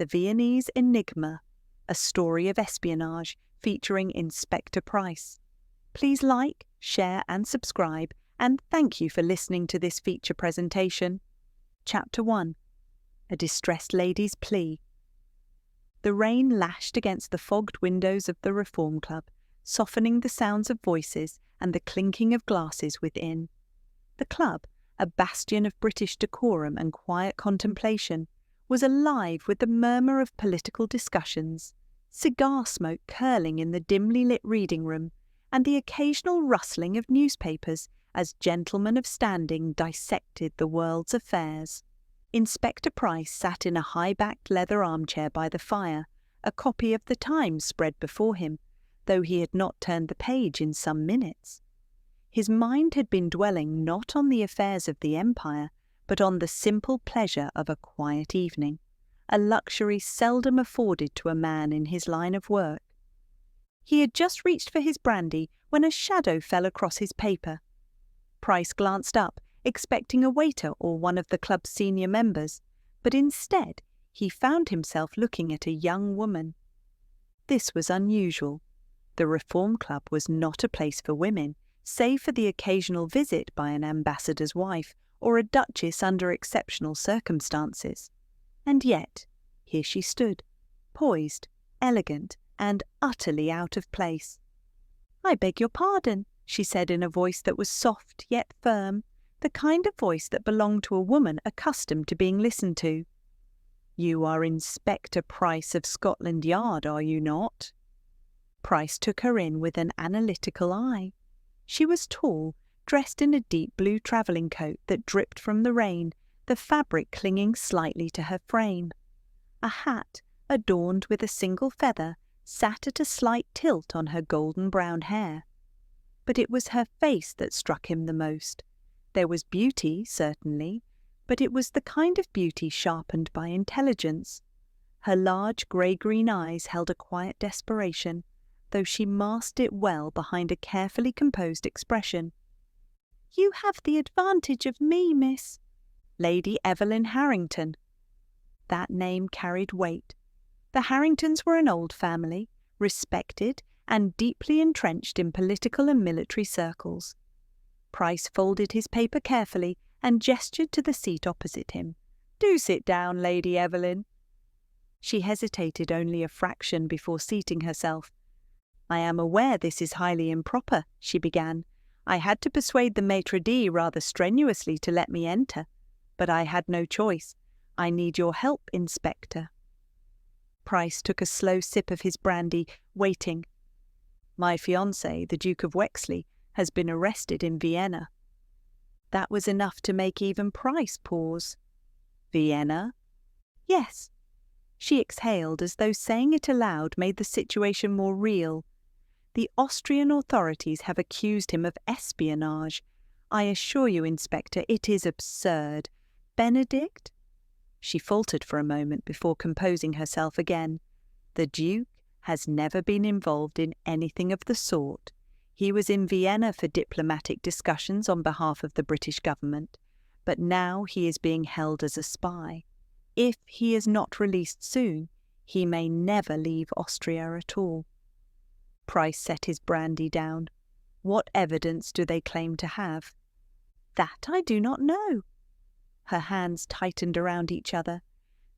The Viennese Enigma, a story of espionage featuring Inspector Price. Please like, share and subscribe, and thank you for listening to this feature presentation. Chapter 1. A Distressed Lady's Plea. The rain lashed against the fogged windows of the Reform Club, softening the sounds of voices and the clinking of glasses within. The club, a bastion of British decorum and quiet contemplation, was alive with the murmur of political discussions, cigar smoke curling in the dimly lit reading room, and the occasional rustling of newspapers as gentlemen of standing dissected the world's affairs. Inspector Price sat in a high-backed leather armchair by the fire, a copy of the Times spread before him, though he had not turned the page in some minutes. His mind had been dwelling not on the affairs of the Empire, but on the simple pleasure of a quiet evening, a luxury seldom afforded to a man in his line of work. He had just reached for his brandy when a shadow fell across his paper. Price glanced up, expecting a waiter or one of the club's senior members, but instead he found himself looking at a young woman. This was unusual. The Reform Club was not a place for women, save for the occasional visit by an ambassador's wife or a duchess under exceptional circumstances. And yet, here she stood, poised, elegant, and utterly out of place. "I beg your pardon," she said in a voice that was soft yet firm, the kind of voice that belonged to a woman accustomed to being listened to. "You are Inspector Price of Scotland Yard, are you not?" Price took her in with an analytical eye. She was tall, dressed in a deep blue travelling coat that dripped from the rain, the fabric clinging slightly to her frame. A hat, adorned with a single feather, sat at a slight tilt on her golden-brown hair. But it was her face that struck him the most. There was beauty, certainly, but it was the kind of beauty sharpened by intelligence. Her large grey-green eyes held a quiet desperation, though she masked it well behind a carefully composed expression. "You have the advantage of me, miss." Lady Evelyn Harrington. That name carried weight. The Harringtons were an old family, respected and deeply entrenched in political and military circles. Price folded his paper carefully and gestured to the seat opposite him. "Do sit down, Lady Evelyn." She hesitated only a fraction before seating herself. "I am aware this is highly improper," she began. "I had to persuade the maitre d' rather strenuously to let me enter, but I had no choice. I need your help, Inspector." Price took a slow sip of his brandy, waiting. "My fiancé, the Duke of Wexley, has been arrested in Vienna." That was enough to make even Price pause. "Vienna?" "Yes." She exhaled as though saying it aloud made the situation more real. "The Austrian authorities have accused him of espionage. I assure you, Inspector, it is absurd. Benedict?" She faltered for a moment before composing herself again. "The Duke has never been involved in anything of the sort. He was in Vienna for diplomatic discussions on behalf of the British government, but now he is being held as a spy. If he is not released soon, he may never leave Austria at all." Price set his brandy down. "What evidence do they claim to have?" "That I do not know." Her hands tightened around each other.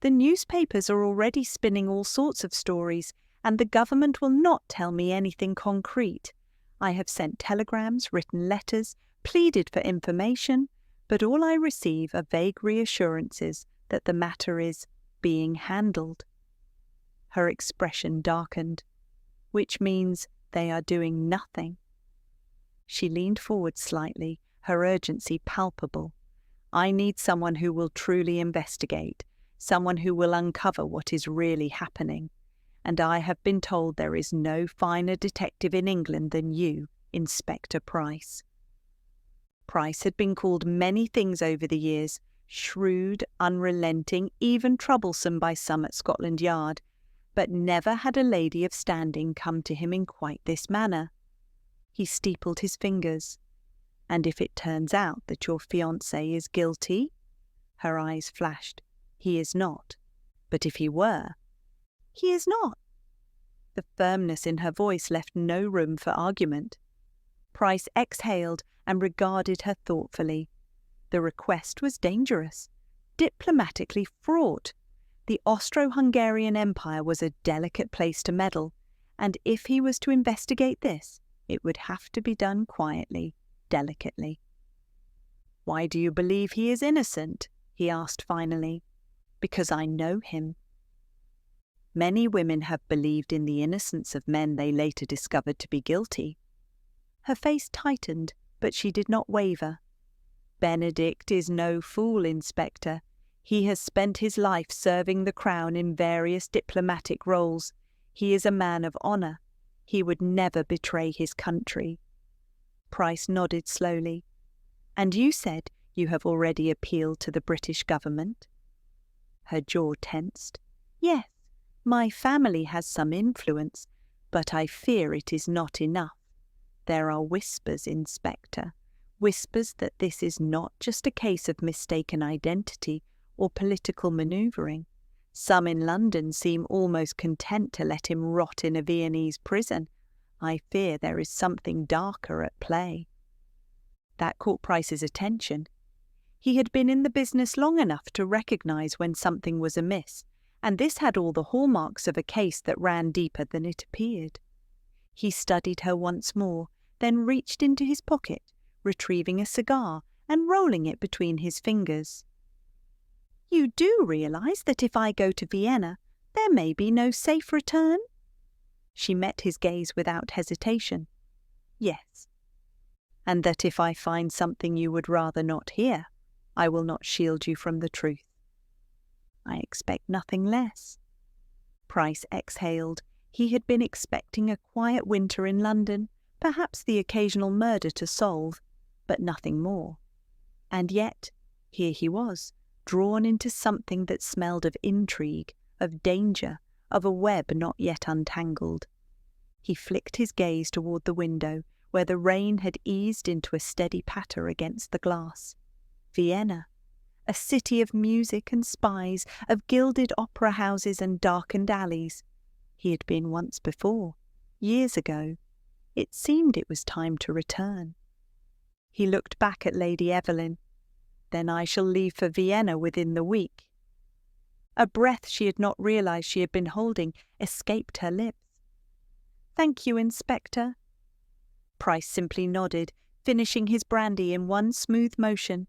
"The newspapers are already spinning all sorts of stories, and the government will not tell me anything concrete. I have sent telegrams, written letters, pleaded for information, but all I receive are vague reassurances that the matter is being handled." Her expression darkened. "Which means they are doing nothing." She leaned forward slightly, her urgency palpable. "I need someone who will truly investigate, someone who will uncover what is really happening. And I have been told there is no finer detective in England than you, Inspector Price." Price had been called many things over the years, shrewd, unrelenting, even troublesome by some at Scotland Yard, but never had a lady of standing come to him in quite this manner. He steepled his fingers. "And if it turns out that your fiancé is guilty?" Her eyes flashed. "He is not. But if he were, he is not. The firmness in her voice left no room for argument. Price exhaled and regarded her thoughtfully. The request was dangerous, diplomatically fraught. The Austro-Hungarian Empire was a delicate place to meddle, and if he was to investigate this, it would have to be done quietly, delicately. "Why do you believe he is innocent?" he asked finally. "Because I know him." Many women have believed in the innocence of men they later discovered to be guilty. Her face tightened, but she did not waver. "Benedict is no fool, Inspector. He has spent his life serving the Crown in various diplomatic roles. He is a man of honour. He would never betray his country." Price nodded slowly. "And you said you have already appealed to the British government?" Her jaw tensed. "Yes, my family has some influence, but I fear it is not enough. There are whispers, Inspector, whispers that this is not just a case of mistaken identity or political manoeuvring. Some in London seem almost content to let him rot in a Viennese prison. I fear there is something darker at play." That caught Price's attention. He had been in the business long enough to recognise when something was amiss, and this had all the hallmarks of a case that ran deeper than it appeared. He studied her once more, then reached into his pocket, retrieving a cigar and rolling it between his fingers. "You do realise that if I go to Vienna, there may be no safe return?" She met his gaze without hesitation. "Yes." "And that if I find something you would rather not hear, I will not shield you from the truth?" "I expect nothing less." Price exhaled. He had been expecting a quiet winter in London, perhaps the occasional murder to solve, but nothing more. And yet, here he was, drawn into something that smelled of intrigue, of danger, of a web not yet untangled. He flicked his gaze toward the window, where the rain had eased into a steady patter against the glass. Vienna, a city of music and spies, of gilded opera houses and darkened alleys. He had been once before, years ago. It seemed it was time to return. He looked back at Lady Evelyn. "Then I shall leave for Vienna within the week." A breath she had not realised she had been holding escaped her lips. "Thank you, Inspector." Price simply nodded, finishing his brandy in one smooth motion.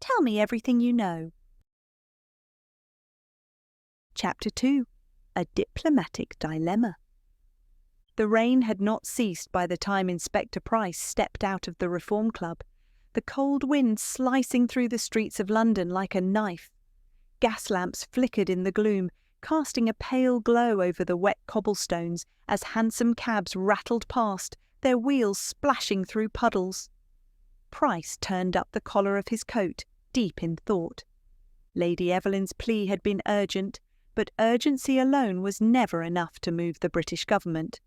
"Tell me everything you know." Chapter 2. A Diplomatic Dilemma. The rain had not ceased by the time Inspector Price stepped out of the Reform Club, the cold wind slicing through the streets of London like a knife. Gas lamps flickered in the gloom, casting a pale glow over the wet cobblestones as hansom cabs rattled past, their wheels splashing through puddles. Price turned up the collar of his coat, deep in thought. Lady Evelyn's plea had been urgent, but urgency alone was never enough to move the British government.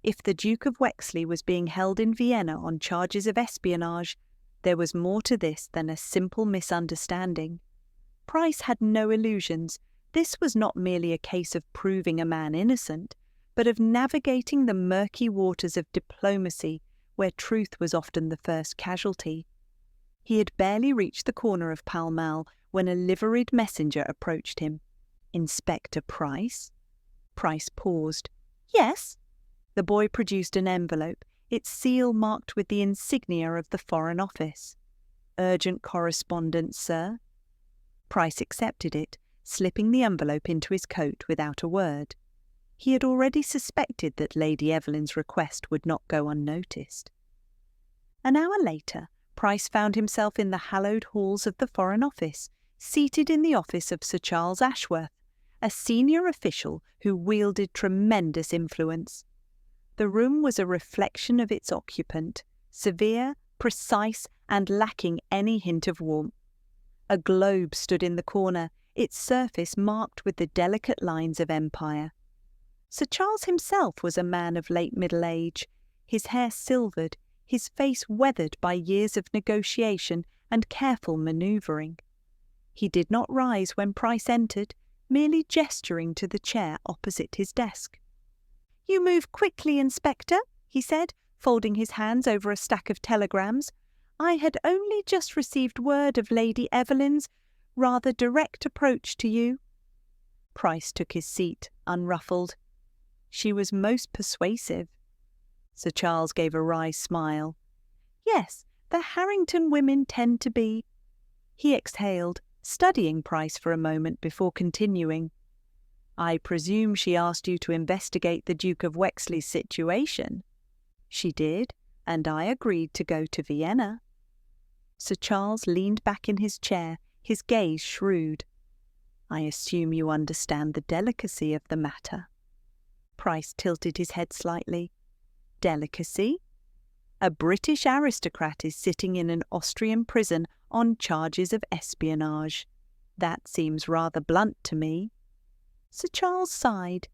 If the Duke of Wexley was being held in Vienna on charges of espionage, there was more to this than a simple misunderstanding. Price had no illusions. This was not merely a case of proving a man innocent, but of navigating the murky waters of diplomacy, where truth was often the first casualty. He had barely reached the corner of Pall Mall when a liveried messenger approached him. "Inspector Price?" Price paused. "Yes." The boy produced an envelope, its seal marked with the insignia of the Foreign Office. "Urgent correspondence, sir." Price accepted it, slipping the envelope into his coat without a word. He had already suspected that Lady Evelyn's request would not go unnoticed. An hour later, Price found himself in the hallowed halls of the Foreign Office, seated in the office of Sir Charles Ashworth, a senior official who wielded tremendous influence. The room was a reflection of its occupant, severe, precise, and lacking any hint of warmth. A globe stood in the corner, its surface marked with the delicate lines of empire. Sir Charles himself was a man of late middle age, his hair silvered, his face weathered by years of negotiation and careful manoeuvring. He did not rise when Price entered, merely gesturing to the chair opposite his desk. "You move quickly, Inspector," he said, folding his hands over a stack of telegrams. "I had only just received word of Lady Evelyn's rather direct approach to you." Price took his seat, unruffled. She was most persuasive. Sir Charles gave a wry smile. "Yes, the Harrington women tend to be—" He exhaled, studying Price for a moment before continuing. "I presume she asked you to investigate the Duke of Wexley's situation?" "She did, and I agreed to go to Vienna." Sir Charles leaned back in his chair, his gaze shrewd. "I assume you understand the delicacy of the matter." Price tilted his head slightly. "Delicacy? A British aristocrat is sitting in an Austrian prison on charges of espionage. That seems rather blunt to me." Sir Charles sighed.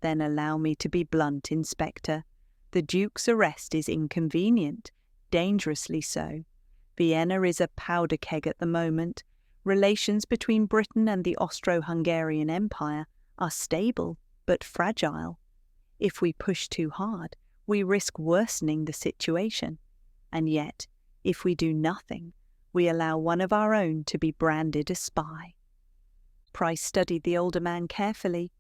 "Then allow me to be blunt, Inspector. The Duke's arrest is inconvenient, dangerously so. Vienna is a powder keg at the moment. Relations between Britain and the Austro-Hungarian Empire are stable but fragile. If we push too hard, we risk worsening the situation. And yet, if we do nothing, we allow one of our own to be branded a spy." Price studied the older man carefully.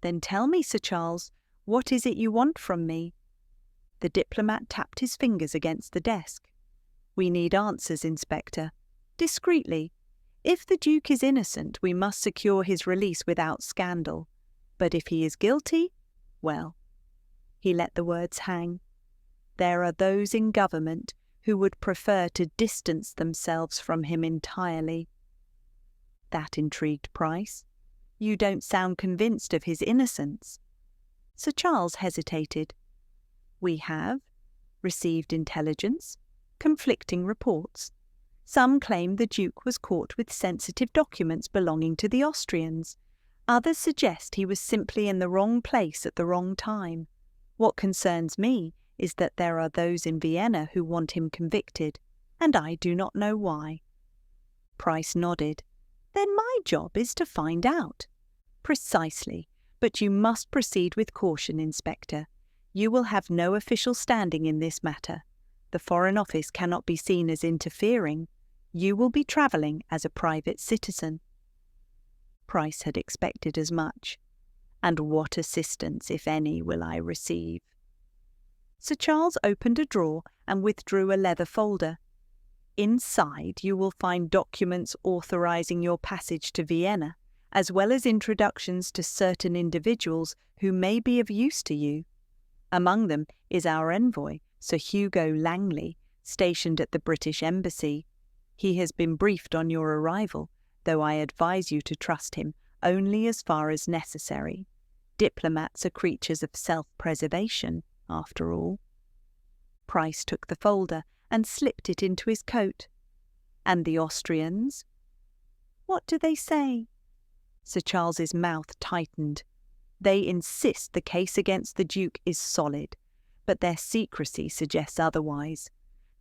"Then tell me, Sir Charles, what is it you want from me?" The diplomat tapped his fingers against the desk. "We need answers, Inspector. Discreetly. If the Duke is innocent, we must secure his release without scandal. But if he is guilty, well—" He let the words hang. "There are those in government who would prefer to distance themselves from him entirely." That intrigued Price. "You don't sound convinced of his innocence." Sir Charles hesitated. "We have received intelligence, conflicting reports. Some claim the Duke was caught with sensitive documents belonging to the Austrians. Others suggest he was simply in the wrong place at the wrong time. What concerns me is that there are those in Vienna who want him convicted, and I do not know why." Price nodded. "Then my job is to find out." "Precisely, but you must proceed with caution, Inspector. You will have no official standing in this matter. The Foreign Office cannot be seen as interfering. You will be travelling as a private citizen." Price had expected as much. "And what assistance, if any, will I receive?" Sir Charles opened a drawer and withdrew a leather folder. "Inside you will find documents authorizing your passage to Vienna, as well as introductions to certain individuals who may be of use to you. Among them is our envoy, Sir Hugo Langley, stationed at the British Embassy. He has been briefed on your arrival, though I advise you to trust him only as far as necessary. Diplomats are creatures of self-preservation, after all." Price took the folder and slipped it into his coat. "And the Austrians?" "What do they say?" Sir Charles's mouth tightened. "They insist the case against the Duke is solid, but their secrecy suggests otherwise.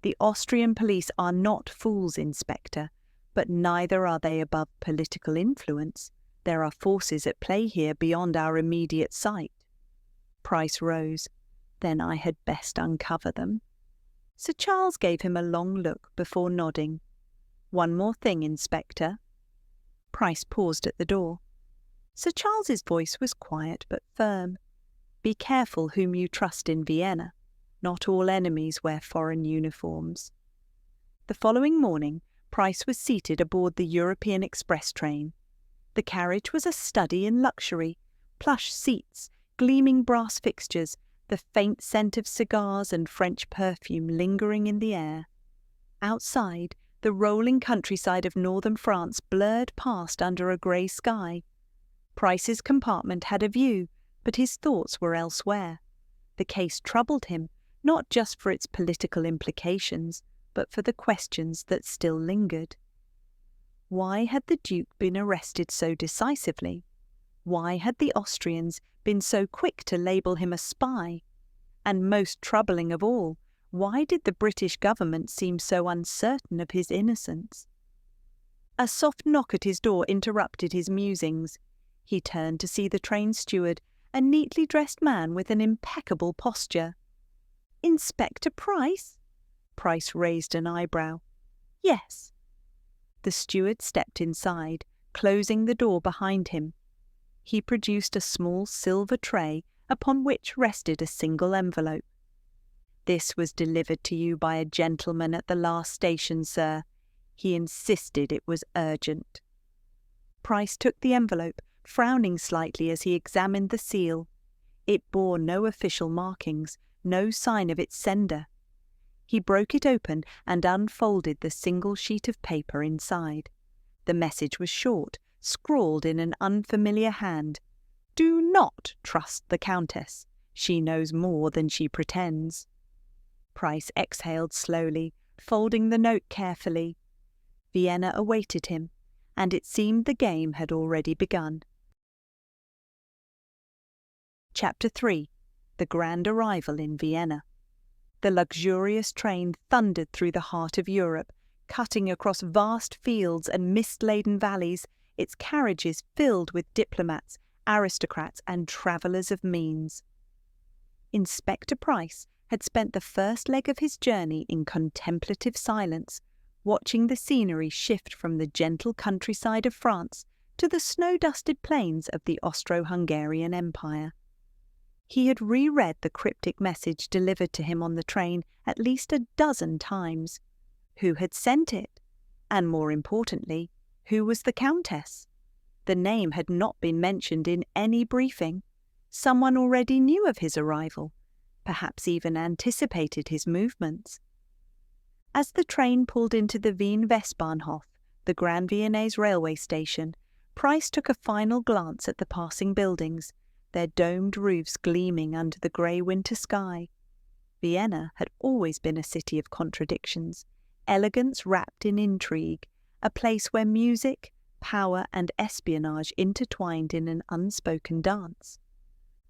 The Austrian police are not fools, Inspector, but neither are they above political influence. There are forces at play here beyond our immediate sight." Price rose. "Then I had best uncover them." Sir Charles gave him a long look before nodding. "One more thing, Inspector." Price paused at the door. Sir Charles's voice was quiet but firm. "Be careful whom you trust in Vienna. Not all enemies wear foreign uniforms." The following morning, Price was seated aboard the European Express train. The carriage was a study in luxury, plush seats, gleaming brass fixtures, the faint scent of cigars and French perfume lingering in the air. Outside, the rolling countryside of northern France blurred past under a grey sky. Price's compartment had a view, but his thoughts were elsewhere. The case troubled him, not just for its political implications, but for the questions that still lingered. Why had the Duke been arrested so decisively? Why had the Austrians been so quick to label him a spy? And most troubling of all, why did the British government seem so uncertain of his innocence? A soft knock at his door interrupted his musings. He turned to see the train steward, a neatly dressed man with an impeccable posture. "Inspector Price?" Price raised an eyebrow. "Yes." The steward stepped inside, closing the door behind him. He produced a small silver tray upon which rested a single envelope. "This was delivered to you by a gentleman at the last station, sir. He insisted it was urgent." Price took the envelope, frowning slightly as he examined the seal. It bore no official markings, no sign of its sender. He broke it open and unfolded the single sheet of paper inside. The message was short, scrawled in an unfamiliar hand. "Do not trust the Countess. She knows more than she pretends." Price exhaled slowly, folding the note carefully. Vienna awaited him, and it seemed the game had already begun. Chapter 3. The Grand Arrival in Vienna. The luxurious train thundered through the heart of Europe, cutting across vast fields and mist-laden valleys, its carriages filled with diplomats, aristocrats, and travellers of means. Inspector Price had spent the first leg of his journey in contemplative silence, watching the scenery shift from the gentle countryside of France to the snow-dusted plains of the Austro-Hungarian Empire. He had reread the cryptic message delivered to him on the train at least a dozen times. Who had sent it? And more importantly, who was the Countess? The name had not been mentioned in any briefing. Someone already knew of his arrival, perhaps even anticipated his movements. As the train pulled into the Wien Westbahnhof, the Grand Viennese railway station, Price took a final glance at the passing buildings, their domed roofs gleaming under the grey winter sky. Vienna had always been a city of contradictions, elegance wrapped in intrigue, a place where music, power, and espionage intertwined in an unspoken dance.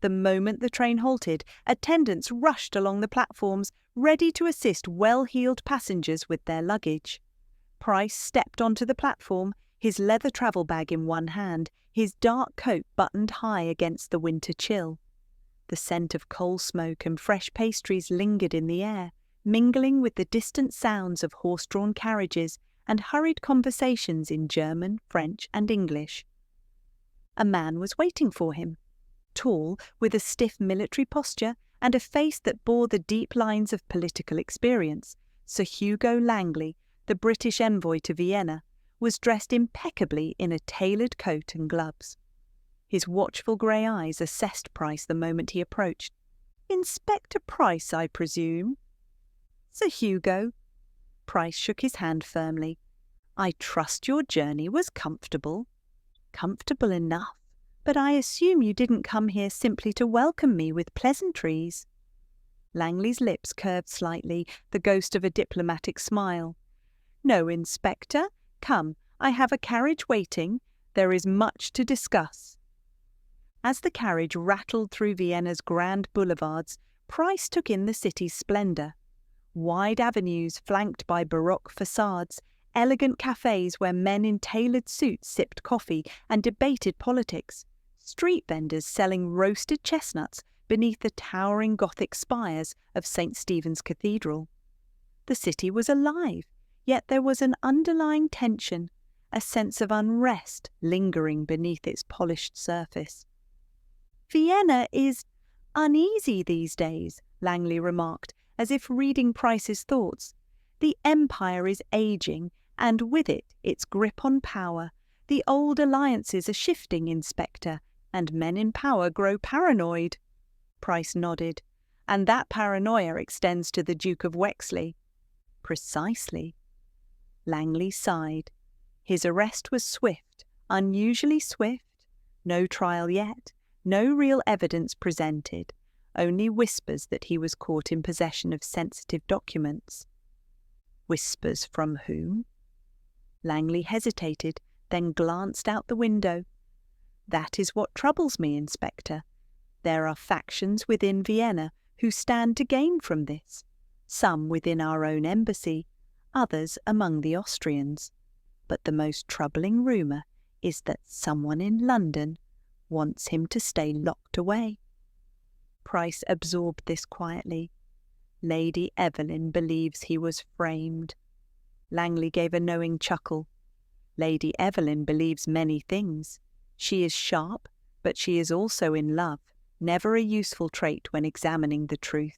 The moment the train halted, attendants rushed along the platforms, ready to assist well-heeled passengers with their luggage. Price stepped onto the platform, his leather travel bag in one hand, his dark coat buttoned high against the winter chill. The scent of coal smoke and fresh pastries lingered in the air, mingling with the distant sounds of horse-drawn carriages and hurried conversations in German, French, and English. A man was waiting for him. Tall, with a stiff military posture and a face that bore the deep lines of political experience, Sir Hugo Langley, the British envoy to Vienna, was dressed impeccably in a tailored coat and gloves. His watchful grey eyes assessed Price the moment he approached. "Inspector Price, I presume?" "Sir Hugo." Price shook his hand firmly. "I trust your journey was comfortable." "Comfortable enough. But I assume you didn't come here simply to welcome me with pleasantries." Langley's lips curved slightly, the ghost of a diplomatic smile. "No, Inspector. Come, I have a carriage waiting. There is much to discuss." As the carriage rattled through Vienna's grand boulevards, Price took in the city's splendour. Wide avenues flanked by baroque facades, elegant cafes where men in tailored suits sipped coffee and debated politics, street vendors selling roasted chestnuts beneath the towering Gothic spires of St. Stephen's Cathedral. The city was alive, yet there was an underlying tension, a sense of unrest lingering beneath its polished surface. "Vienna is uneasy these days," Langley remarked, as if reading Price's thoughts. "The empire is ageing, and with it its grip on power. The old alliances are shifting, Inspector, and men in power grow paranoid." Price nodded. "And that paranoia extends to the Duke of Wexley." "Precisely." Langley sighed. His arrest was swift, unusually swift. No trial yet, no real evidence presented, only whispers that he was caught in possession of sensitive documents. Whispers from whom? Langley hesitated, then glanced out the window. "That is what troubles me, Inspector. There are factions within Vienna who stand to gain from this, some within our own embassy, others among the Austrians. But the most troubling rumour is that someone in London, wants him to stay locked away. Price absorbed this quietly. Lady Evelyn believes he was framed. Langley gave a knowing chuckle. Lady Evelyn believes many things. She is sharp, but she is also in love, never a useful trait when examining the truth.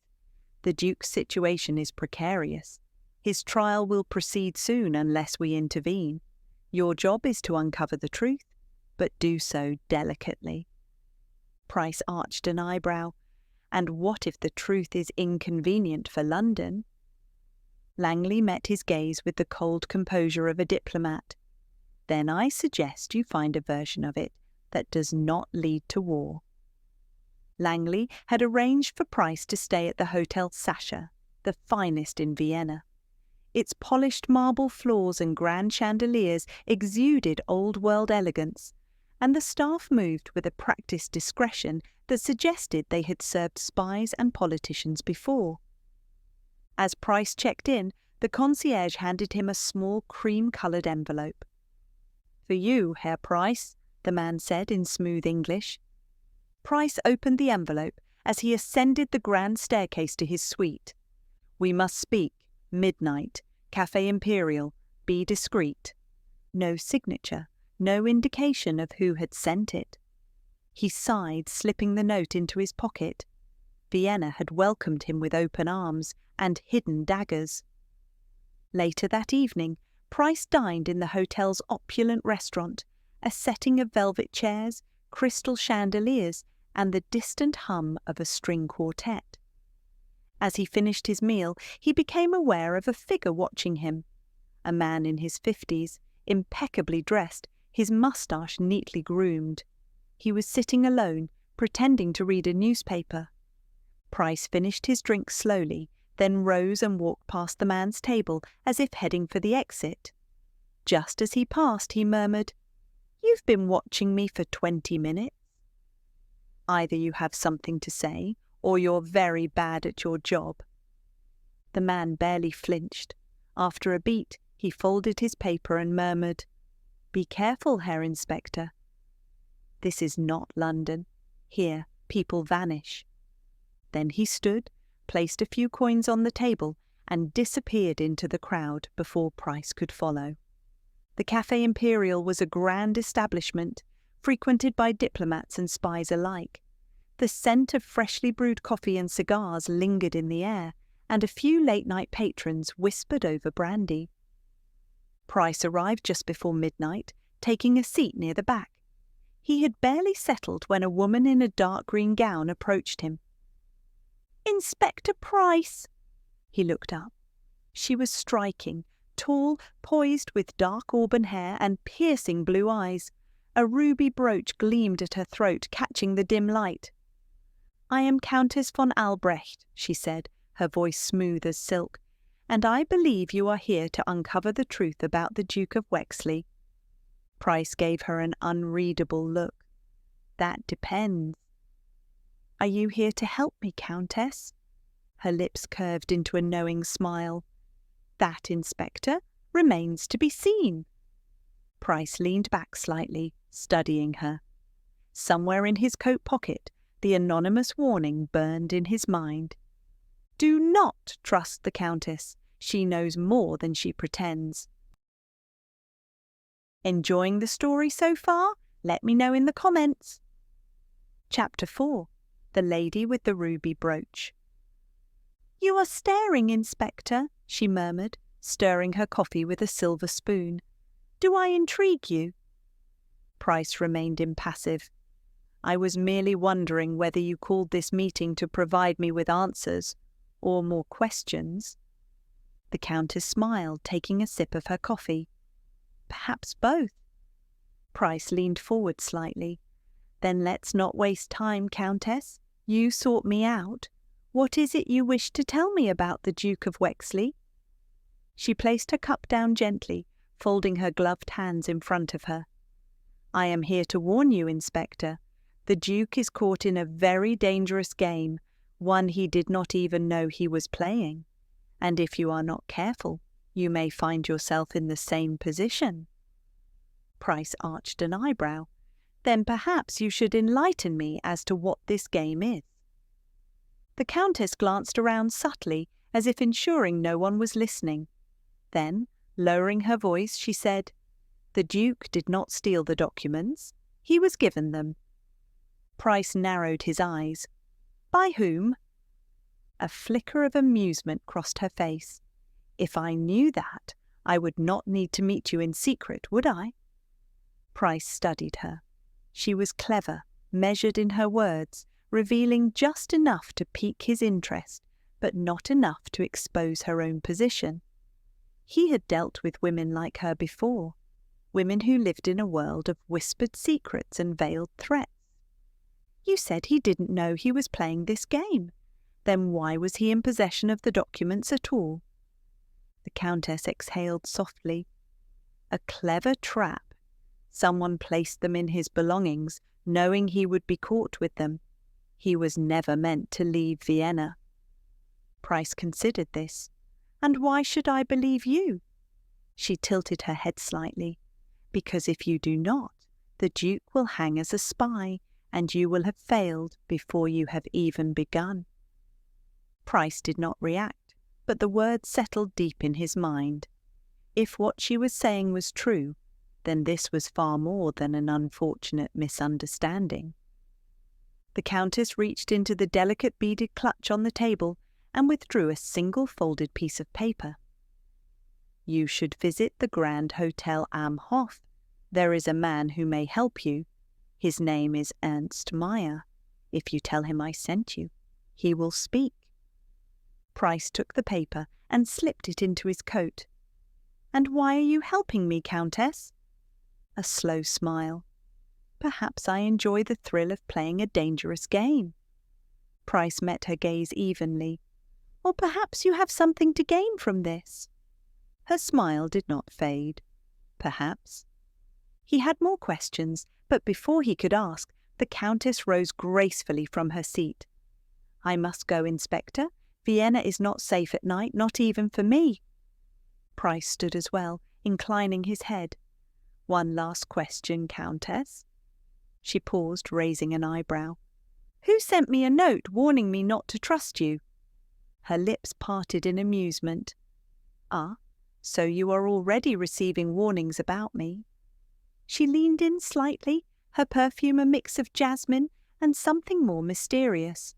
The Duke's situation is precarious. His trial will proceed soon unless we intervene. Your job is to uncover the truth, but do so delicately. Price arched an eyebrow. And what if the truth is inconvenient for London? Langley met his gaze with the cold composure of a diplomat. Then I suggest you find a version of it that does not lead to war. Langley had arranged for Price to stay at the Hotel Sasha, the finest in Vienna. Its polished marble floors and grand chandeliers exuded old-world elegance, and the staff moved with a practiced discretion that suggested they had served spies and politicians before. As Price checked in, the concierge handed him a small cream-coloured envelope. "For you, Herr Price," the man said in smooth English. Price opened the envelope as he ascended the grand staircase to his suite. "We must speak. Midnight. Café Imperial. Be discreet." No signature, no indication of who had sent it. He sighed, slipping the note into his pocket. Vienna had welcomed him with open arms and hidden daggers. Later that evening, Price dined in the hotel's opulent restaurant, a setting of velvet chairs, crystal chandeliers, and the distant hum of a string quartet. As he finished his meal, he became aware of a figure watching him. A man in his 50s, impeccably dressed, his moustache neatly groomed. He was sitting alone, pretending to read a newspaper. Price finished his drink slowly, then rose and walked past the man's table as if heading for the exit. Just as he passed, he murmured, "You've been watching me for 20 minutes. Either you have something to say, or you're very bad at your job." The man barely flinched. After a beat, he folded his paper and murmured, "Be careful, Herr Inspector. This is not London. Here, people vanish." Then he stood, placed a few coins on the table, and disappeared into the crowd before Price could follow. The Café Imperial was a grand establishment, frequented by diplomats and spies alike. The scent of freshly brewed coffee and cigars lingered in the air, and a few late-night patrons whispered over brandy. Price arrived just before midnight, taking a seat near the back. He had barely settled when a woman in a dark green gown approached him. "Inspector Price!" He looked up. She was striking, tall, poised with dark auburn hair and piercing blue eyes. A ruby brooch gleamed at her throat, catching the dim light. "I am Countess von Albrecht," she said, her voice smooth as silk, "and I believe you are here to uncover the truth about the Duke of Wexley." Price gave her an unreadable look. "That depends." "Are you here to help me, Countess?" Her lips curved into a knowing smile. "That, Inspector, remains to be seen." Price leaned back slightly, studying her. Somewhere in his coat pocket, the anonymous warning burned in his mind. "Do not trust the Countess. She knows more than she pretends." Enjoying the story so far? Let me know in the comments. Chapter 4. The Lady with the Ruby Brooch. "You are staring, Inspector," she murmured, stirring her coffee with a silver spoon. "Do I intrigue you?" Price remained impassive. "I was merely wondering whether you called this meeting to provide me with answers, or more questions." The Countess smiled, taking a sip of her coffee. "Perhaps both." Price leaned forward slightly. "Then let's not waste time, Countess. You sought me out. What is it you wish to tell me about the Duke of Wexley?" She placed her cup down gently, folding her gloved hands in front of her. "I am here to warn you, Inspector. The Duke is caught in a very dangerous game, one he did not even know he was playing. And if you are not careful, you may find yourself in the same position." Price arched an eyebrow. Then perhaps you should enlighten me as to what this game is." The Countess glanced around subtly, as if ensuring no one was listening. Then, lowering her voice, she said, "The Duke did not steal the documents. He was given them." Price narrowed his eyes. "By whom?" A flicker of amusement crossed her face. "If I knew that, I would not need to meet you in secret, would I?" Price studied her. She was clever, measured in her words, revealing just enough to pique his interest, but not enough to expose her own position. He had dealt with women like her before, women who lived in a world of whispered secrets and veiled threats. "You said he didn't know he was playing this game. Then why was he in possession of the documents at all?" The Countess exhaled softly. "A clever trap. Someone placed them in his belongings, knowing he would be caught with them. He was never meant to leave Vienna." Price considered this. "And why should I believe you?" She tilted her head slightly. "Because if you do not, the Duke will hang as a spy, and you will have failed before you have even begun." Price did not react, but the words settled deep in his mind. If what she was saying was true, then this was far more than an unfortunate misunderstanding. The Countess reached into the delicate beaded clutch on the table and withdrew a single folded piece of paper. "You should visit the Grand Hotel am Hof. There is a man who may help you. His name is Ernst Meyer. If you tell him I sent you, he will speak." Price took the paper and slipped it into his coat. "And why are you helping me, Countess?" A slow smile. "Perhaps I enjoy the thrill of playing a dangerous game." Price met her gaze evenly. "Or perhaps you have something to gain from this." Her smile did not fade. Perhaps. He had more questions, but before he could ask, the Countess rose gracefully from her seat. "I must go, Inspector. Vienna is not safe at night, not even for me." Price stood as well, inclining his head. "One last question, Countess." She paused, raising an eyebrow. "Who sent me a note warning me not to trust you?" Her lips parted in amusement. "Ah, so you are already receiving warnings about me." She leaned in slightly, her perfume a mix of jasmine and something more mysterious.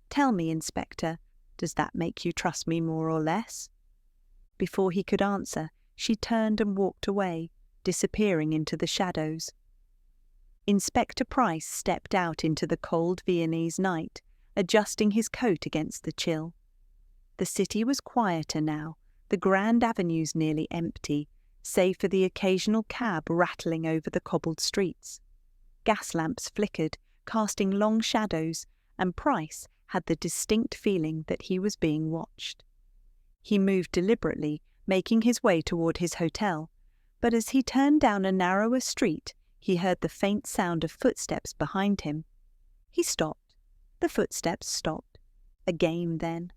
"Tell me, Inspector, does that make you trust me more or less?" Before he could answer, she turned and walked away, disappearing into the shadows. Inspector Price stepped out into the cold Viennese night, adjusting his coat against the chill. The city was quieter now, the grand avenues nearly empty, save for the occasional cab rattling over the cobbled streets. Gas lamps flickered, casting long shadows, and Price had the distinct feeling that he was being watched. He moved deliberately, making his way toward his hotel, but as he turned down a narrower street, he heard the faint sound of footsteps behind him. He stopped. The footsteps stopped. A game, then.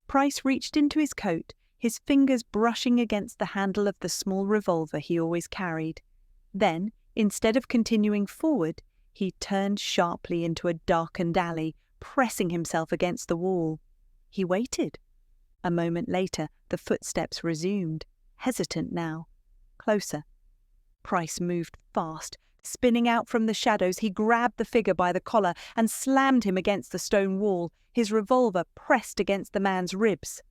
Price reached into his coat, his fingers brushing against the handle of the small revolver he always carried. Then, instead of continuing forward, he turned sharply into a darkened alley, pressing himself against the wall. He waited. A moment later, the footsteps resumed, hesitant now. Closer. Price moved fast. Spinning out from the shadows, he grabbed the figure by the collar and slammed him against the stone wall, his revolver pressed against the man's ribs.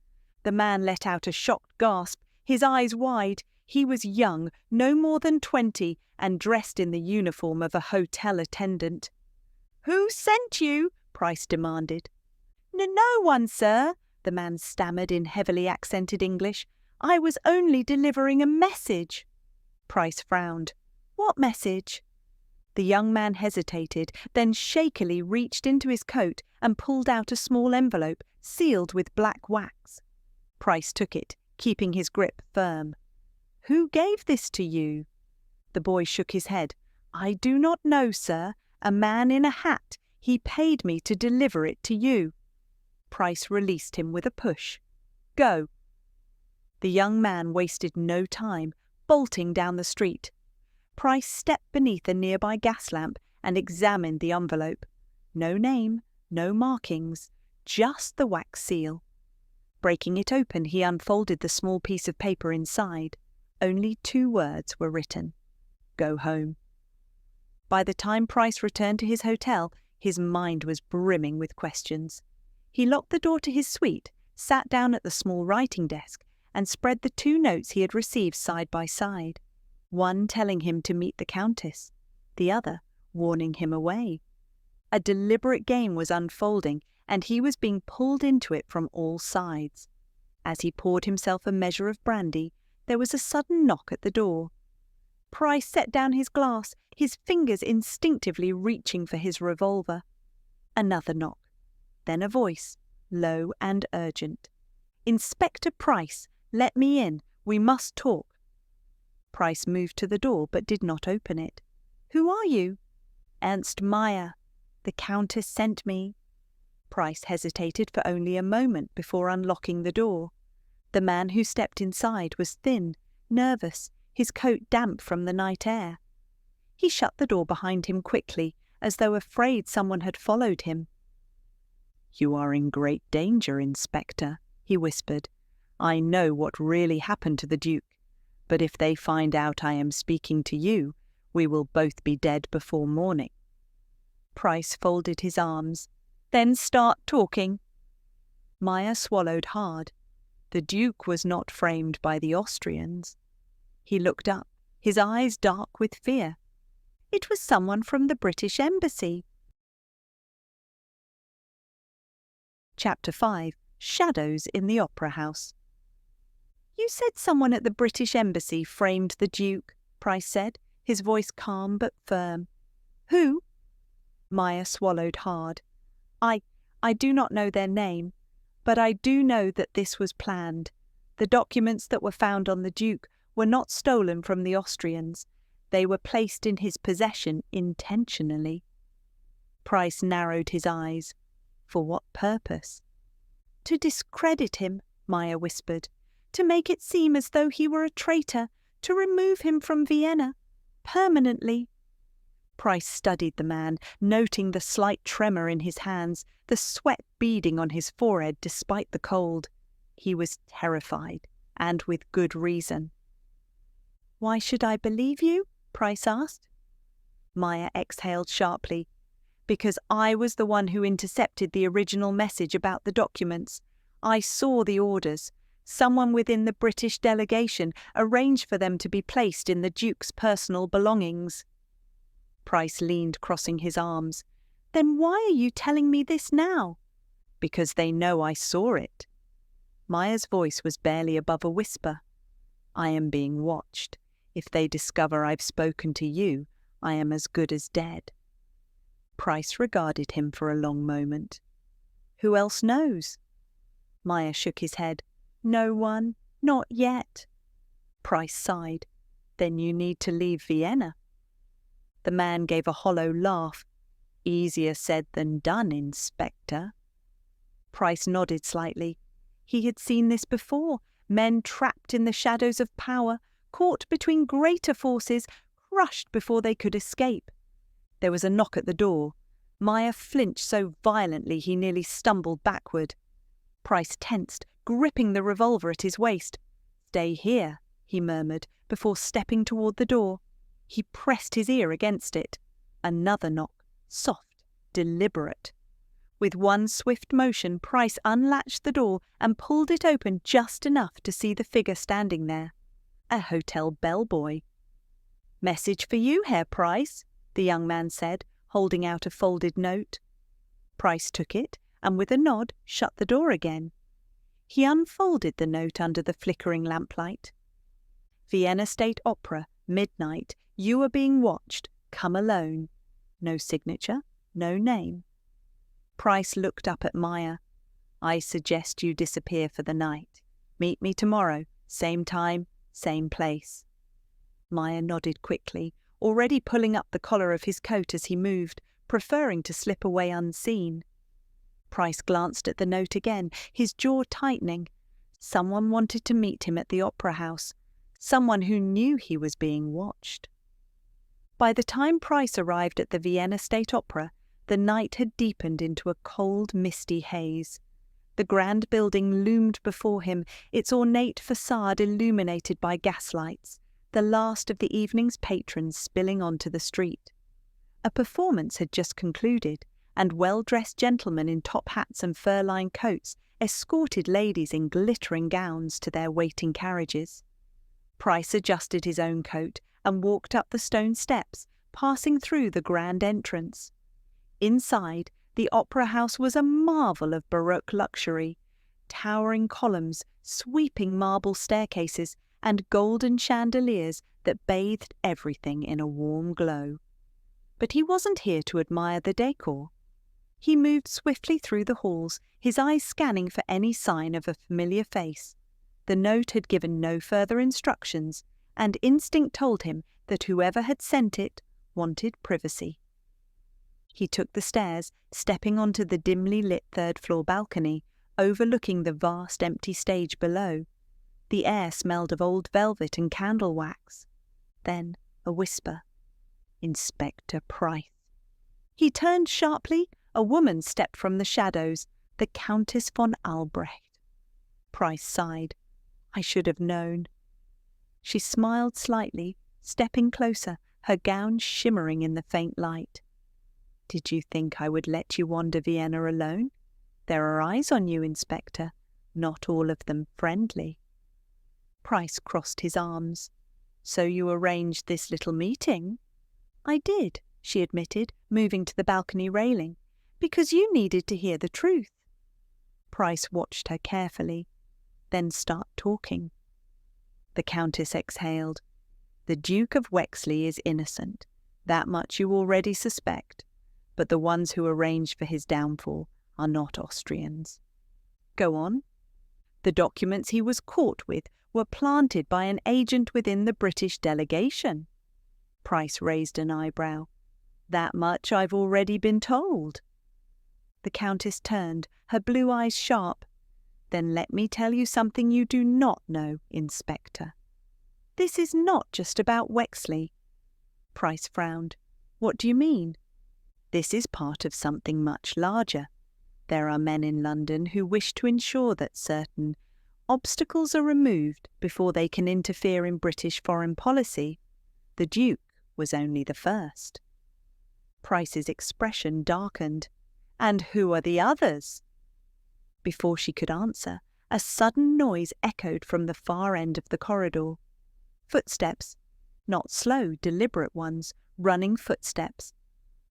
The man let out a shocked gasp, his eyes wide. He was young, no more than 20, and dressed in the uniform of a hotel attendant. "Who sent you?" Price demanded. No one, sir," the man stammered in heavily accented English. "I was only delivering a message." Price frowned. "What message?" The young man hesitated, then shakily reached into his coat and pulled out a small envelope, sealed with black wax. Price took it, keeping his grip firm. "Who gave this to you?" The boy shook his head. "I do not know, sir. A man in a hat. He paid me to deliver it to you." Price released him with a push. "Go." The young man wasted no time, bolting down the street. Price stepped beneath a nearby gas lamp and examined the envelope. No name, no markings, just the wax seal. Breaking it open, he unfolded the small piece of paper inside. Only 2 words were written: "Go home." By the time Price returned to his hotel, his mind was brimming with questions. He locked the door to his suite, sat down at the small writing desk, and spread the 2 notes he had received side by side. One telling him to meet the Countess, the other warning him away. A deliberate game was unfolding, and he was being pulled into it from all sides. As he poured himself a measure of brandy, there was a sudden knock at the door. Price set down his glass, his fingers instinctively reaching for his revolver. Another knock. Then a voice, low and urgent. "Inspector Price, let me in. We must talk." Price moved to the door but did not open it. "Who are you?" "Ernst Meyer. The Countess sent me." Price hesitated for only a moment before unlocking the door. The man who stepped inside was thin, nervous, his coat damp from the night air. He shut the door behind him quickly, as though afraid someone had followed him. "You are in great danger, Inspector," he whispered. "I know what really happened to the Duke, but if they find out I am speaking to you, we will both be dead before morning." Price folded his arms. "Then start talking." Meyer swallowed hard. The Duke was not framed by the Austrians. He looked up, his eyes dark with fear. It was someone from the British Embassy. Chapter 5. Shadows in the Opera House. "You said someone at the British Embassy framed the Duke," Price said, his voice calm but firm. "Who?" Meyer swallowed hard. I do not know their name, but I do know that this was planned. The documents that were found on the Duke were not stolen from the Austrians. They were placed in his possession intentionally." Price narrowed his eyes. For what purpose? "To discredit him," Meyer whispered. "To make it seem as though he were a traitor. To remove him from Vienna. Permanently." Price studied the man, noting the slight tremor in his hands, the sweat beading on his forehead despite the cold. He was terrified, and with good reason. "Why should I believe you?" Price asked. Meyer exhaled sharply. "Because I was the one who intercepted the original message about the documents. I saw the orders. Someone within the British delegation arranged for them to be placed in the Duke's personal belongings." Price leaned, crossing his arms. "Then why are you telling me this now?" "Because they know I saw it." Meyer's voice was barely above a whisper. "I am being watched. If they discover I've spoken to you, I am as good as dead." Price regarded him for a long moment. "Who else knows?" Meyer shook his head. "No one, not yet." Price sighed. "Then you need to leave Vienna." The man gave a hollow laugh. "Easier said than done, Inspector." Price nodded slightly. He had seen this before. Men trapped in the shadows of power, caught between greater forces, crushed before they could escape. There was a knock at the door. Meyer flinched so violently he nearly stumbled backward. Price tensed, gripping the revolver at his waist. "Stay here," he murmured, before stepping toward the door. He pressed his ear against it. Another knock, soft, deliberate. With one swift motion, Price unlatched the door and pulled it open just enough to see the figure standing there. A hotel bellboy. "Message for you, Herr Price," the young man said, holding out a folded note. Price took it and with a nod shut the door again. He unfolded the note under the flickering lamplight. "Vienna State Opera, midnight. You are being watched. Come alone." No signature, no name. Price looked up at Meyer. "I suggest you disappear for the night. Meet me tomorrow, same time, same place." Meyer nodded quickly, already pulling up the collar of his coat as he moved, preferring to slip away unseen. Price glanced at the note again, his jaw tightening. Someone wanted to meet him at the opera house. Someone who knew he was being watched. By the time Price arrived at the Vienna State Opera, the night had deepened into a cold, misty haze. The grand building loomed before him, its ornate facade illuminated by gaslights, the last of the evening's patrons spilling onto the street. A performance had just concluded, and well-dressed gentlemen in top hats and fur-lined coats escorted ladies in glittering gowns to their waiting carriages. Price adjusted his own coat and walked up the stone steps, passing through the grand entrance. Inside, the opera house was a marvel of Baroque luxury, towering columns, sweeping marble staircases, and golden chandeliers that bathed everything in a warm glow. But he wasn't here to admire the decor. He moved swiftly through the halls, his eyes scanning for any sign of a familiar face. The note had given no further instructions, and instinct told him that whoever had sent it wanted privacy. He took the stairs, stepping onto the dimly lit third-floor balcony, overlooking the vast empty stage below. The air smelled of old velvet and candle wax. Then a whisper. Inspector Price. He turned sharply. A woman stepped from the shadows, the Countess von Albrecht. Price sighed. I should have known. She smiled slightly, stepping closer, her gown shimmering in the faint light. Did you think I would let you wander Vienna alone? There are eyes on you, Inspector, not all of them friendly. Price crossed his arms. So you arranged this little meeting? I did, she admitted, moving to the balcony railing, because you needed to hear the truth. Price watched her carefully, then start talking. The Countess exhaled. The Duke of Wexley is innocent. That much you already suspect. But the ones who arranged for his downfall are not Austrians. Go on. The documents he was caught with were planted by an agent within the British delegation. Price raised an eyebrow. That much I've already been told. The Countess turned, her blue eyes sharp. Then let me tell you something you do not know, Inspector. This is not just about Wexley. Price frowned. What do you mean? This is part of something much larger. There are men in London who wish to ensure that certain obstacles are removed before they can interfere in British foreign policy. The Duke was only the first. Price's expression darkened. And who are the others? Before she could answer, a sudden noise echoed from the far end of the corridor. Footsteps, not slow, deliberate ones, running footsteps.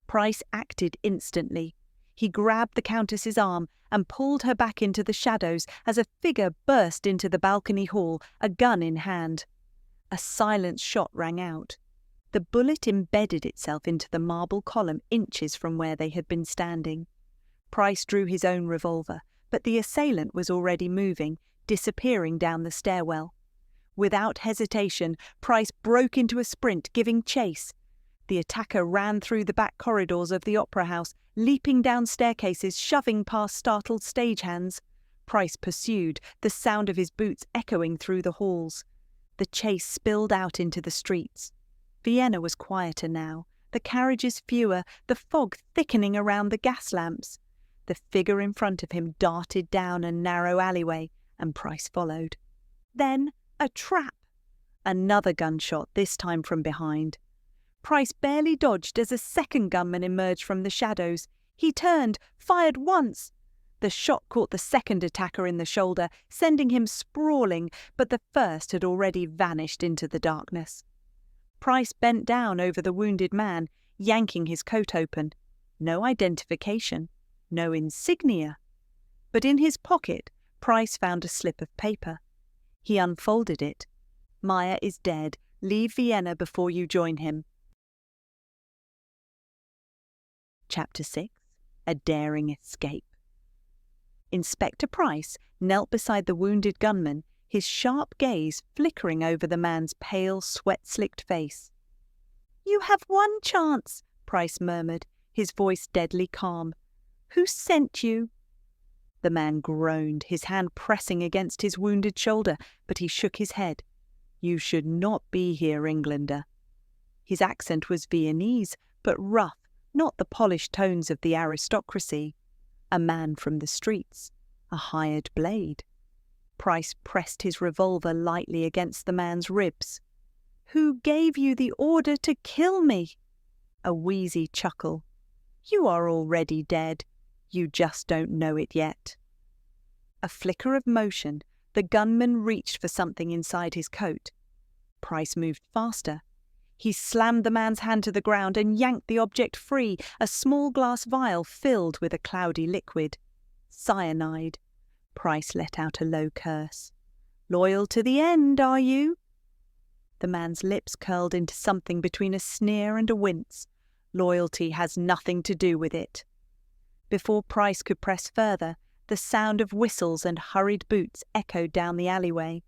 Price acted instantly. He grabbed the Countess's arm and pulled her back into the shadows as a figure burst into the balcony hall, a gun in hand. A silent shot rang out. The bullet embedded itself into the marble column inches from where they had been standing. Price drew his own revolver, but the assailant was already moving, disappearing down the stairwell. Without hesitation, Price broke into a sprint, giving chase. The attacker ran through the back corridors of the opera house, leaping down staircases, shoving past startled stagehands. Price pursued, the sound of his boots echoing through the halls. The chase spilled out into the streets. Vienna was quieter now, the carriages fewer, the fog thickening around the gas lamps. The figure in front of him darted down a narrow alleyway, and Price followed. Then a trap! Another gunshot, this time from behind. Price barely dodged as a second gunman emerged from the shadows. He turned, fired once. The shot caught the second attacker in the shoulder, sending him sprawling, but the first had already vanished into the darkness. Price bent down over the wounded man, yanking his coat open. No identification, no insignia. But in his pocket, Price found a slip of paper. He unfolded it. Meyer is dead. Leave Vienna before you join him. Chapter 6. A Daring Escape. Inspector Price knelt beside the wounded gunman, his sharp gaze flickering over the man's pale, sweat-slicked face. "You have one chance," Price murmured, his voice deadly calm. "Who sent you?" The man groaned, his hand pressing against his wounded shoulder, but he shook his head. "You should not be here, Englander." His accent was Viennese, but rough, not the polished tones of the aristocracy. A man from the streets, a hired blade. Price pressed his revolver lightly against the man's ribs. "Who gave you the order to kill me?" A wheezy chuckle. "You are already dead. You just don't know it yet." A flicker of motion. The gunman reached for something inside his coat. Price moved faster. He slammed the man's hand to the ground and yanked the object free, a small glass vial filled with a cloudy liquid. Cyanide. Price let out a low curse. "Loyal to the end, are you?" The man's lips curled into something between a sneer and a wince. "Loyalty has nothing to do with it." Before Price could press further, the sound of whistles and hurried boots echoed down the alleyway.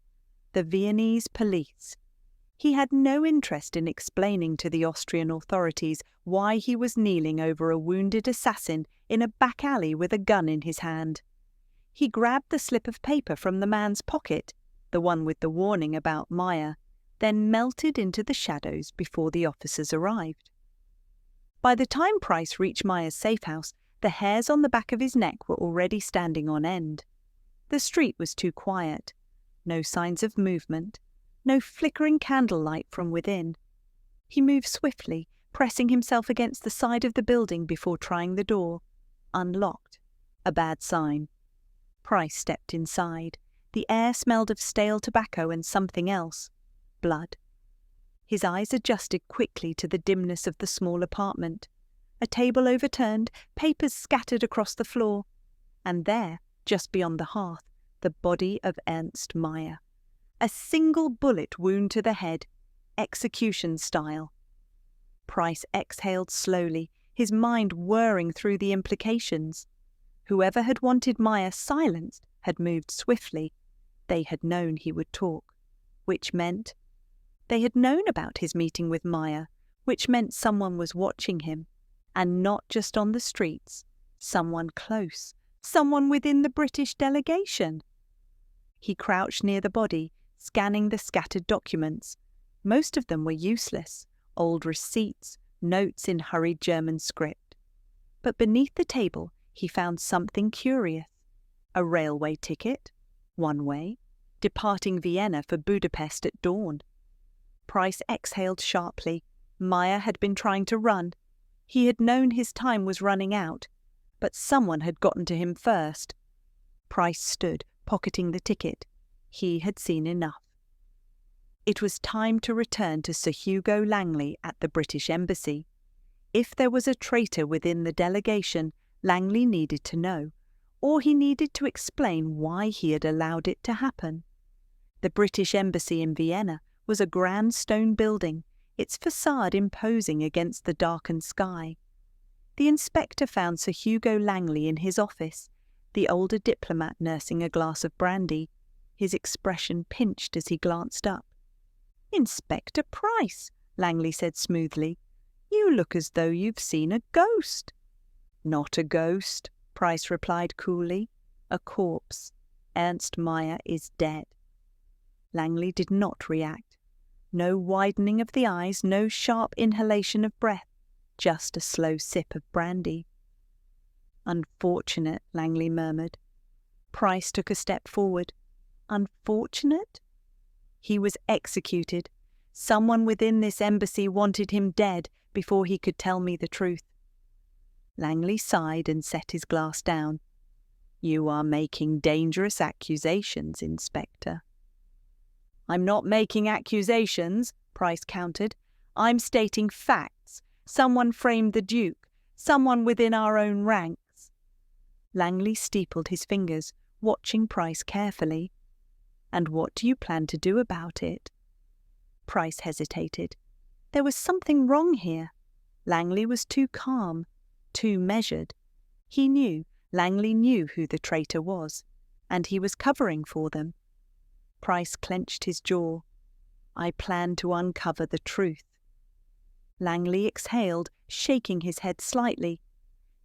The Viennese police. He had no interest in explaining to the Austrian authorities why he was kneeling over a wounded assassin in a back alley with a gun in his hand. He grabbed the slip of paper from the man's pocket, the one with the warning about Meyer, then melted into the shadows before the officers arrived. By the time Price reached Meyer's safe house, the hairs on the back of his neck were already standing on end. The street was too quiet. No signs of movement. No flickering candlelight from within. He moved swiftly, pressing himself against the side of the building before trying the door. Unlocked. A bad sign. Price stepped inside. The air smelled of stale tobacco and something else. Blood. His eyes adjusted quickly to the dimness of the small apartment. A table overturned, papers scattered across the floor. And there, just beyond the hearth, the body of Ernst Meyer. A single bullet wound to the head, execution style. Price exhaled slowly, his mind whirring through the implications. Whoever had wanted Meyer silenced had moved swiftly. They had known he would talk, which meant they had known about his meeting with Meyer, which meant someone was watching him, and not just on the streets, someone close, someone within the British delegation. He crouched near the body, scanning the scattered documents. Most of them were useless, old receipts, notes in hurried German script. But beneath the table he found something curious. A railway ticket, one way, departing Vienna for Budapest at dawn. Price exhaled sharply. Meyer had been trying to run. He had known his time was running out, but someone had gotten to him first. Price stood, pocketing the ticket. He had seen enough. It was time to return to Sir Hugo Langley at the British Embassy. If there was a traitor within the delegation, Langley needed to know, or he needed to explain why he had allowed it to happen. The British Embassy in Vienna was a grand stone building, its facade imposing against the darkened sky. The inspector found Sir Hugo Langley in his office, the older diplomat nursing a glass of brandy, his expression pinched as he glanced up. "Inspector Price," Langley said smoothly, "you look as though you've seen a ghost." "Not a ghost," Price replied coolly. "A corpse. Ernst Meyer is dead." Langley did not react. No widening of the eyes, no sharp inhalation of breath, just a slow sip of brandy. "Unfortunate," Langley murmured. Price took a step forward. Unfortunate? He was executed. Someone within this embassy wanted him dead before he could tell me the truth. Langley sighed and set his glass down. "You are making dangerous accusations, Inspector." "I'm not making accusations," Price countered. "I'm stating facts. Someone framed the Duke. Someone within our own ranks." Langley steepled his fingers, watching Price carefully. "And what do you plan to do about it?" Price hesitated. There was something wrong here. Langley was too calm, too measured. He knew, Langley knew who the traitor was, and he was covering for them. Price clenched his jaw. "I plan to uncover the truth." Langley exhaled, shaking his head slightly.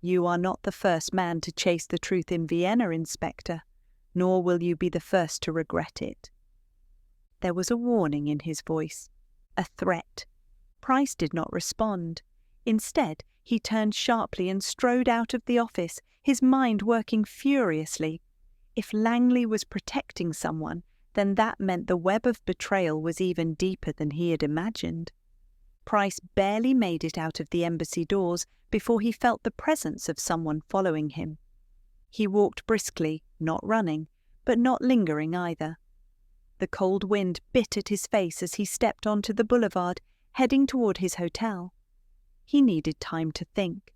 "You are not the first man to chase the truth in Vienna, Inspector, nor will you be the first to regret it." There was a warning in his voice, a threat. Price did not respond. Instead, he turned sharply and strode out of the office, his mind working furiously. If Langley was protecting someone, then that meant the web of betrayal was even deeper than he had imagined. Price barely made it out of the embassy doors before he felt the presence of someone following him. He walked briskly, not running, but not lingering either. The cold wind bit at his face as he stepped onto the boulevard, heading toward his hotel. He needed time to think.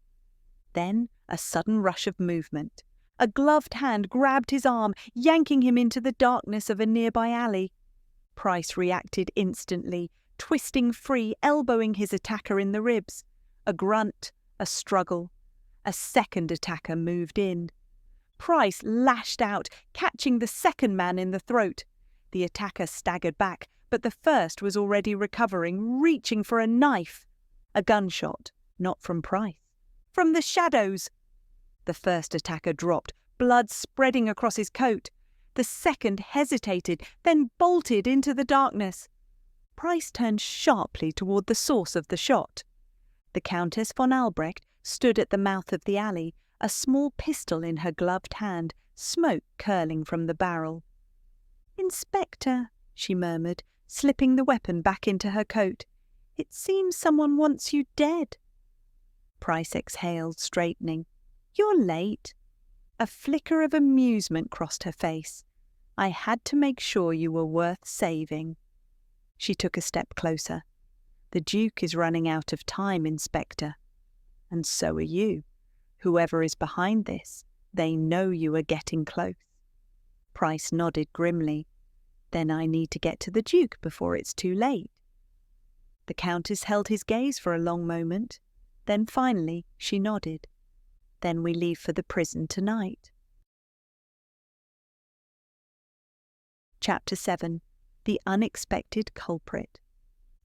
Then a sudden rush of movement. A gloved hand grabbed his arm, yanking him into the darkness of a nearby alley. Price reacted instantly, twisting free, elbowing his attacker in the ribs. A grunt, a struggle. A second attacker moved in. Price lashed out, catching the second man in the throat. The attacker staggered back, but the first was already recovering, reaching for a knife. A gunshot, not from Price. From the shadows! The first attacker dropped, blood spreading across his coat. The second hesitated, then bolted into the darkness. Price turned sharply toward the source of the shot. The Countess von Albrecht stood at the mouth of the alley, a small pistol in her gloved hand, smoke curling from the barrel. "Inspector," she murmured, slipping the weapon back into her coat. "It seems someone wants you dead." Price exhaled, straightening. "You're late." A flicker of amusement crossed her face. "I had to make sure you were worth saving." She took a step closer. "The Duke is running out of time, Inspector. And so are you. Whoever is behind this, they know you are getting close." Price nodded grimly. "Then I need to get to the Duke before it's too late." The Countess held his gaze for a long moment. Then finally she nodded. "Then we leave for the prison tonight." Chapter 7. The Unexpected Culprit.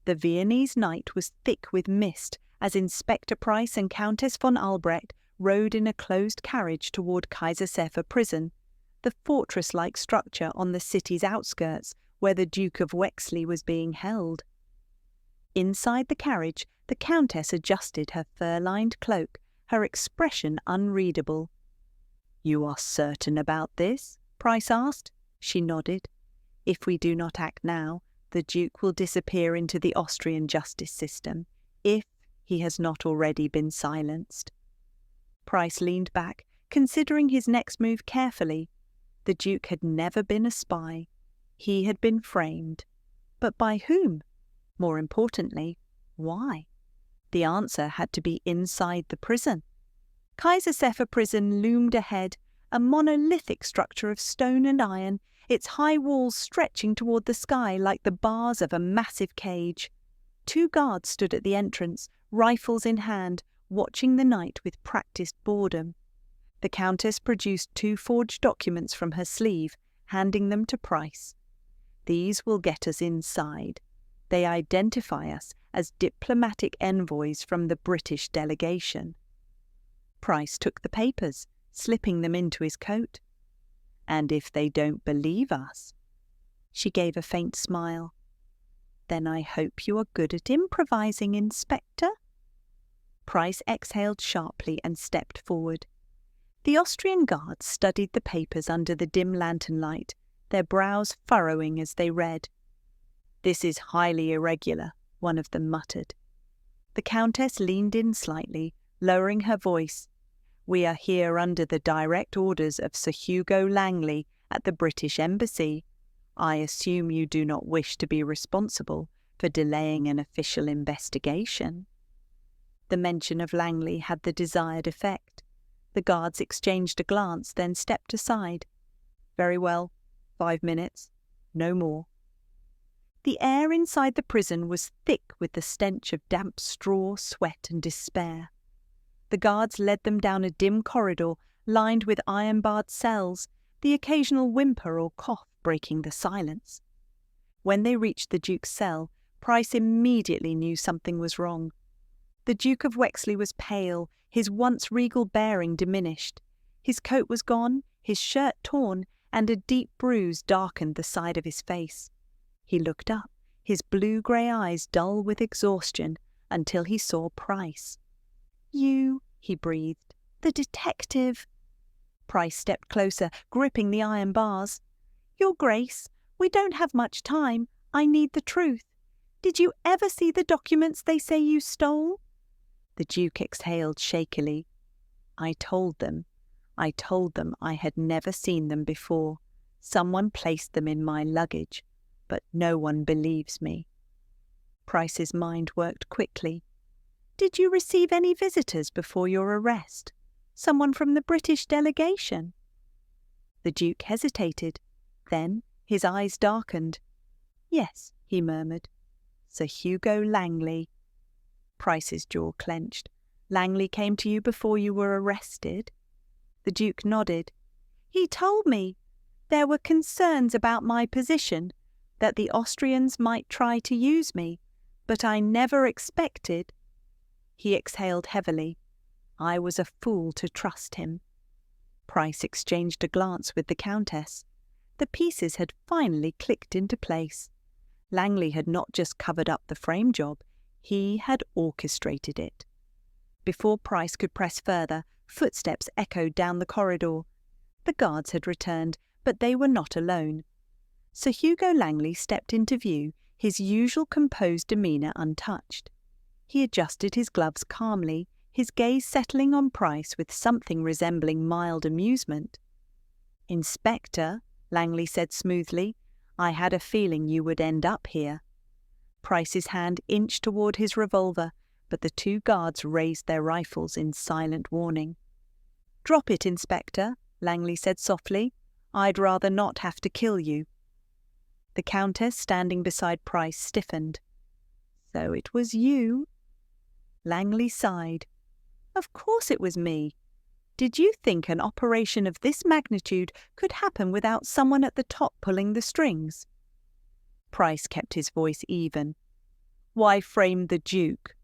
The Viennese night was thick with mist as Inspector Price and Countess von Albrecht rode in a closed carriage toward Kaisersefer prison, the fortress-like structure on the city's outskirts where the Duke of Wexley was being held. Inside the carriage, the Countess adjusted her fur-lined cloak, her expression unreadable. "You are certain about this?" Price asked. She nodded. "If we do not act now, the Duke will disappear into the Austrian justice system, if he has not already been silenced." Price leaned back, considering his next move carefully. The Duke had never been a spy. He had been framed. But by whom? More importantly, why? The answer had to be inside the prison. Kaisersefer prison loomed ahead, a monolithic structure of stone and iron, its high walls stretching toward the sky like the bars of a massive cage. 2 guards stood at the entrance, rifles in hand, watching the night with practiced boredom. The Countess produced 2 forged documents from her sleeve, handing them to Price. "These will get us inside. They identify us as diplomatic envoys from the British delegation." Price took the papers, slipping them into his coat. "And if they don't believe us?" She gave a faint smile. "Then I hope you are good at improvising, Inspector." Price exhaled sharply and stepped forward. The Austrian guards studied the papers under the dim lantern light, their brows furrowing as they read. "This is highly irregular," one of them muttered. The Countess leaned in slightly, lowering her voice. "We are here under the direct orders of Sir Hugo Langley at the British Embassy. I assume you do not wish to be responsible for delaying an official investigation." The mention of Langley had the desired effect. The guards exchanged a glance, then stepped aside. "Very well. 5 minutes. No more." The air inside the prison was thick with the stench of damp straw, sweat, and despair. The guards led them down a dim corridor lined with iron-barred cells, the occasional whimper or cough breaking the silence. When they reached the Duke's cell, Price immediately knew something was wrong. The Duke of Wexley was pale, his once regal bearing diminished. His coat was gone, his shirt torn, and a deep bruise darkened the side of his face. He looked up, his blue-grey eyes dull with exhaustion, until he saw Price. "You," he breathed, "the detective." Price stepped closer, gripping the iron bars. "Your Grace, we don't have much time. I need the truth. Did you ever see the documents they say you stole?" The Duke exhaled shakily. I told them I had never seen them before. Someone placed them in my luggage, but no one believes me." Price's mind worked quickly. "Did you receive any visitors before your arrest? Someone from the British delegation?" The Duke hesitated. Then his eyes darkened. "Yes," he murmured. "Sir Hugo Langley." Price's jaw clenched. "Langley came to you before you were arrested?" The Duke nodded. "He told me there were concerns about my position, that the Austrians might try to use me, but I never expected—" He exhaled heavily. "I was a fool to trust him." Price exchanged a glance with the Countess. The pieces had finally clicked into place. Langley had not just covered up the frame job, he had orchestrated it. Before Price could press further, footsteps echoed down the corridor. The guards had returned, but they were not alone. Sir Hugo Langley stepped into view, his usual composed demeanour untouched. He adjusted his gloves calmly, his gaze settling on Price with something resembling mild amusement. "Inspector," Langley said smoothly, "I had a feeling you would end up here." Price's hand inched toward his revolver, but the two guards raised their rifles in silent warning. "Drop it, Inspector," Langley said softly. "I'd rather not have to kill you." The Countess standing beside Price stiffened. "So it was you?" Langley sighed. "Of course it was me. Did you think an operation of this magnitude could happen without someone at the top pulling the strings?" Price kept his voice even. "Why frame the Duke?"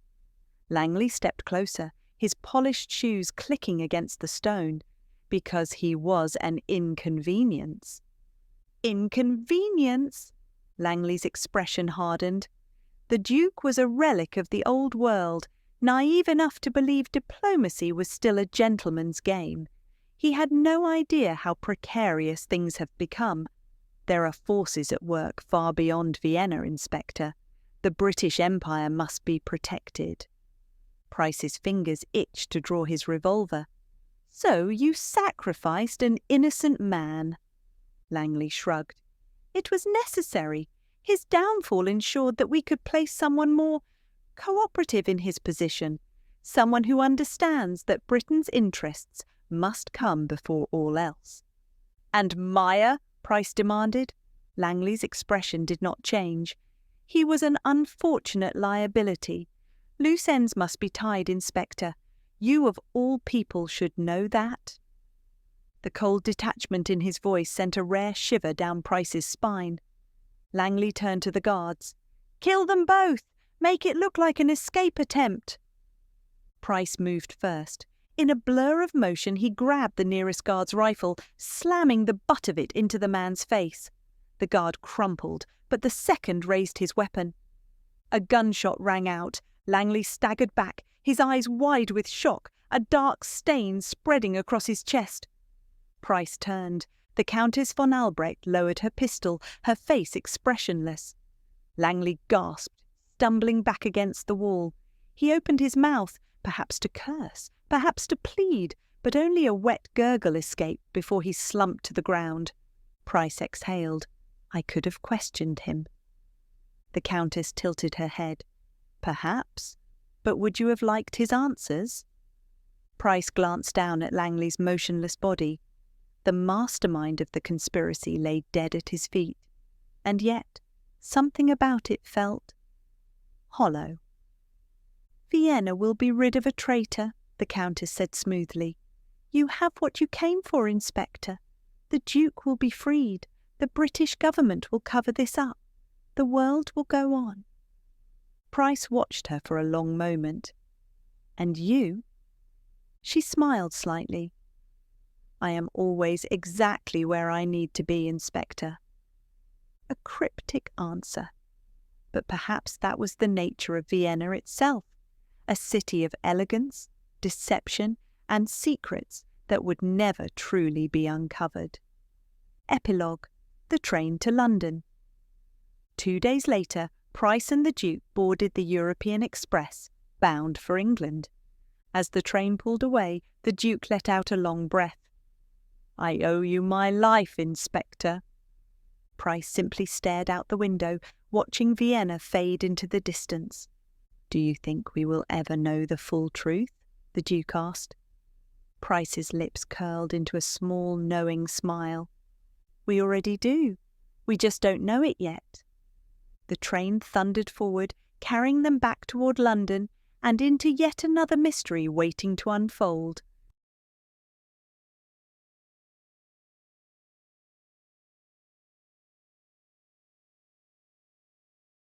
Langley stepped closer, his polished shoes clicking against the stone. "Because he was an inconvenience." "Inconvenience?" Langley's expression hardened. The Duke was a relic of the old world, naive enough to believe diplomacy was still a gentleman's game. He had no idea how precarious things have become. There are forces at work far beyond Vienna, Inspector. The British Empire must be protected. Price's fingers itched to draw his revolver. "So you sacrificed an innocent man." Langley shrugged. "It was necessary. His downfall ensured that we could place someone more cooperative in his position, someone who understands that Britain's interests must come before all else." "And Meyer?" Price demanded. Langley's expression did not change. "He was an unfortunate liability. Loose ends must be tied, Inspector. You of all people should know that." The cold detachment in his voice sent a rare shiver down Price's spine. Langley turned to the guards. "Kill them both! Make it look like an escape attempt!" Price moved first. In a blur of motion, he grabbed the nearest guard's rifle, slamming the butt of it into the man's face. The guard crumpled, but the second raised his weapon. A gunshot rang out. Langley staggered back, his eyes wide with shock, a dark stain spreading across his chest. Price turned. The Countess von Albrecht lowered her pistol, her face expressionless. Langley gasped, stumbling back against the wall. He opened his mouth, perhaps to curse, perhaps to plead, but only a wet gurgle escaped before he slumped to the ground. Price exhaled. "I could have questioned him." The Countess tilted her head. "Perhaps, but would you have liked his answers?" Price glanced down at Langley's motionless body. The mastermind of the conspiracy lay dead at his feet, and yet something about it felt hollow. "Vienna will be rid of a traitor," the Countess said smoothly. "You have what you came for, Inspector. The Duke will be freed. The British government will cover this up. The world will go on." Price watched her for a long moment. "And you?" She smiled slightly. "I am always exactly where I need to be, Inspector." A cryptic answer. But perhaps that was the nature of Vienna itself. a city of elegance, deception, and secrets that would never truly be uncovered. Epilogue: The train to London. 2 days later, Price and the Duke boarded the European Express, bound for England. As the train pulled away, the Duke let out a long breath. "I owe you my life, Inspector." Price simply stared out the window, watching Vienna fade into the distance. "Do you think we will ever know the full truth?" the Duke asked. Price's lips curled into a small, knowing smile. "We already do. We just don't know it yet." The train thundered forward, carrying them back toward London and into yet another mystery waiting to unfold.